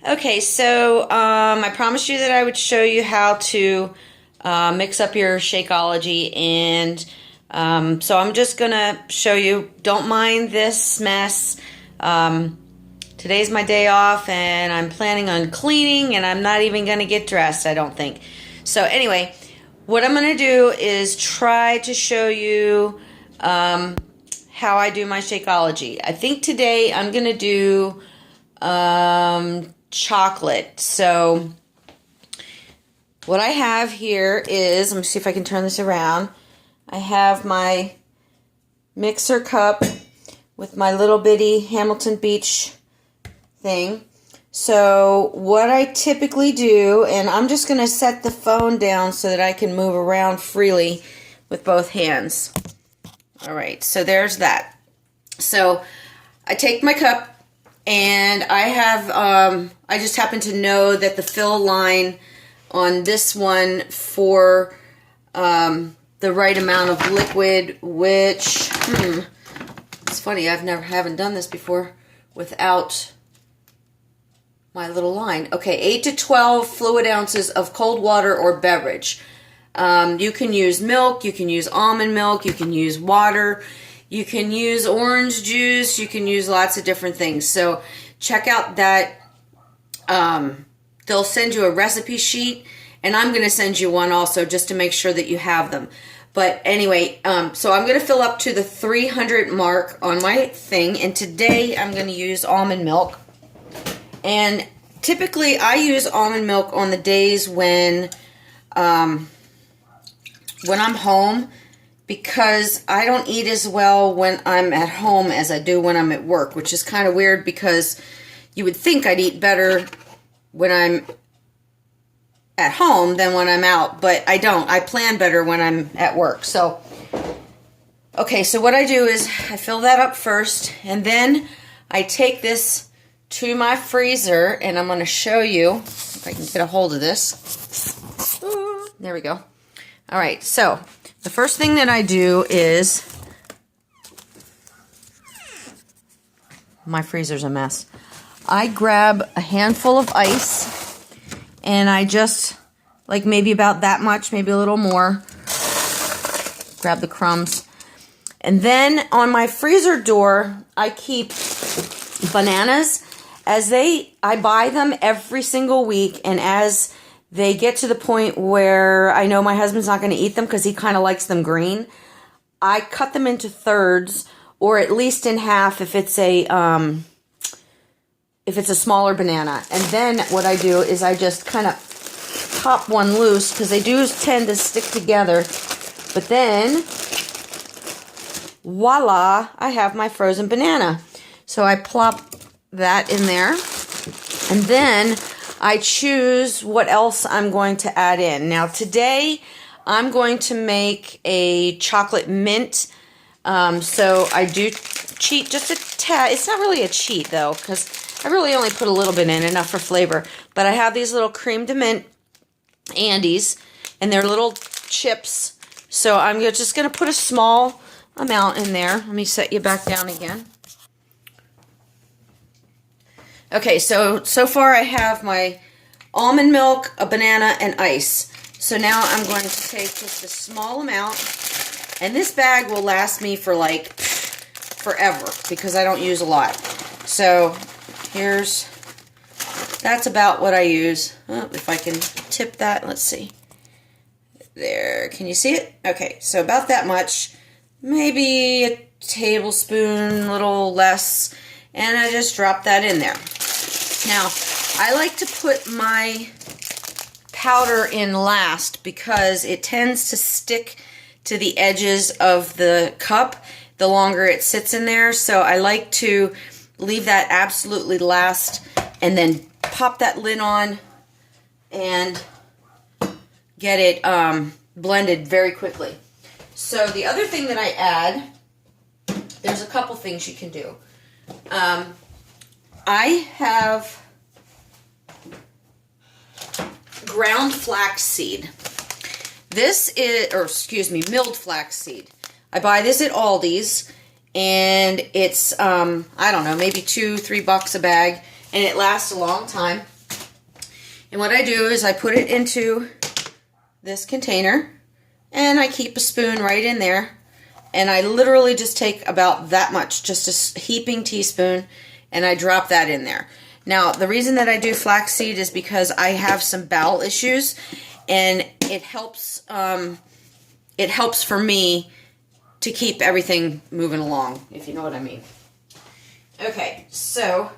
Okay, so I promised you that I would show you how to mix up your shakeology, and so I'm just gonna show you. Don't mind this mess. Today's my day off, and I'm planning on cleaning, and I'm not even gonna get dressed, I don't think. So anyway, what I'm gonna do is try to show you how I do my shakeology. I think today I'm gonna do chocolate. So what I have here is, let me see if I can turn this around. I have my mixer cup with my little bitty Hamilton Beach thing. So what I typically do, and I'm just going to set the phone down so that I can move around freely with both hands. Alright, so there's that. So I take my cup, and I have, I just happen to know that the fill line on this one for the right amount of liquid, which, it's funny, haven't done this before without my little line. Okay, 8 to 12 fluid ounces of cold water or beverage. You can use milk, you can use almond milk, you can use water, you can use orange juice, you can use lots of different things. So check out that, they'll send you a recipe sheet, and I'm going to send you one also just to make sure that you have them. But anyway, so I'm going to fill up to the 300 mark on my thing, and today I'm going to use almond milk. And typically I use almond milk on the days when I'm home, because I don't eat as well when I'm at home as I do when I'm at work, which is kind of weird because you would think I'd eat better when I'm at home than when I'm out, but I don't. I plan better when I'm at work. So, okay, so what I do is I fill that up first, and then I take this to my freezer, and I'm going to show you if I can get a hold of this. There we go. All right, so the first thing that I do is, my freezer's a mess. I grab a handful of ice, and I just, like maybe about that much, maybe a little more, grab the crumbs. And then on my freezer door, I keep bananas. I buy them every single week, and as they get to the point where I know my husband's not going to eat them because he kind of likes them green, I cut them into thirds, or at least in half if it's a smaller banana. And then what I do is I just kind of pop one loose, because they do tend to stick together. But then, voila, I have my frozen banana. So I plop that in there, and then I choose what else I'm going to add in. Now today I'm going to make a chocolate mint, so I do cheat just a tad. It's not really a cheat though, because I really only put a little bit in, enough for flavor. But I have these little cream de mint Andes, and they're little chips, so I'm just going to put a small amount in there. Let me set you back down again. Okay, so far I have my almond milk, a banana, and ice. So now I'm going to take just a small amount, and this bag will last me for like forever because I don't use a lot. So that's about what I use. Oh, if I can tip that, let's see. There, can you see it? Okay, so about that much, maybe a tablespoon, a little less, and I just drop that in there. Now, I like to put my powder in last because it tends to stick to the edges of the cup the longer it sits in there. So I like to leave that absolutely last, and then pop that lid on and get it blended very quickly. So the other thing that I add, there's a couple things you can do. I have ground flaxseed. This is, or excuse me, milled flaxseed. I buy this at Aldi's, and it's, I don't know, maybe $2-3 a bag. and it lasts a long time. And what I do is I put it into this container, and I keep a spoon right in there, and I literally just take about that much, just a heaping teaspoon, and I drop that in there. Now, the reason that I do flaxseed is because I have some bowel issues, and it helps for me to keep everything moving along, if you know what I mean. Okay, so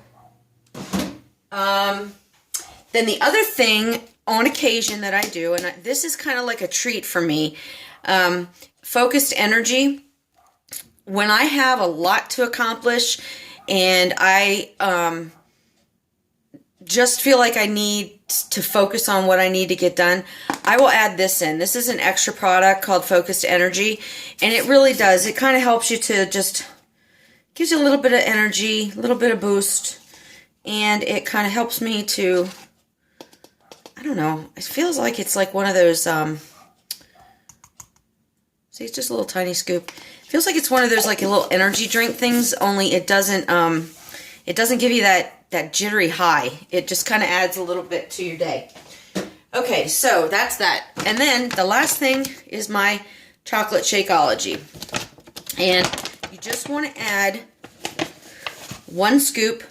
then the other thing on occasion that I do, and this is kind of like a treat for me, focused energy. When I have a lot to accomplish and I just feel like I need to focus on what I need to get done, I will add this in. This is an extra product called Focused Energy, and it really does. It kind of helps you to just, gives you a little bit of energy, a little bit of boost, and it kind of helps me to, I don't know, it feels like it's like one of those, see, it's just a little tiny scoop. It feels like it's one of those like a little energy drink things, only it doesn't give you that jittery high. It just kind of adds a little bit to your day. Okay, so that's that. And then the last thing is my chocolate Shakeology. And you just want to add 1 scoop,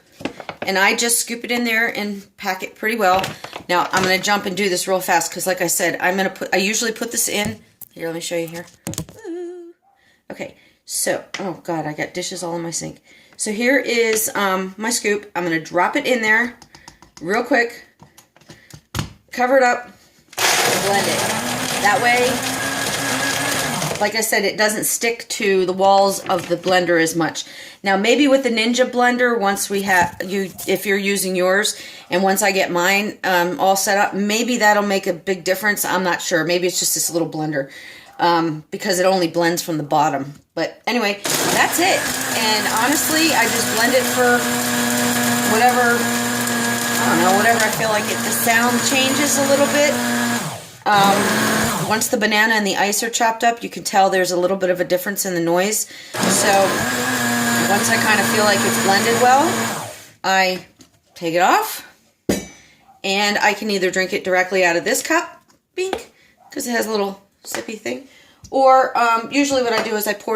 and I just scoop it in there and pack it pretty well. Now, I'm going to jump and do this real fast because like I said, I usually put this in. Here, let me show you here. Okay, so, oh God, I got dishes all in my sink. So here is my scoop. I'm going to drop it in there real quick, cover it up, and blend it. That way, like I said, it doesn't stick to the walls of the blender as much. Now, maybe with the Ninja blender, once we have, if you're using yours, and once I get mine all set up, maybe that'll make a big difference. I'm not sure. Maybe it's just this little blender. Because it only blends from the bottom. But anyway, that's it. And honestly, I just blend it for whatever, I don't know, whatever I feel like it. The sound changes a little bit. Once the banana and the ice are chopped up, you can tell there's a little bit of a difference in the noise. So once I kind of feel like it's blended well, I take it off. And I can either drink it directly out of this cup, bink, because it has a little sippy thing, or usually what I do is I pour it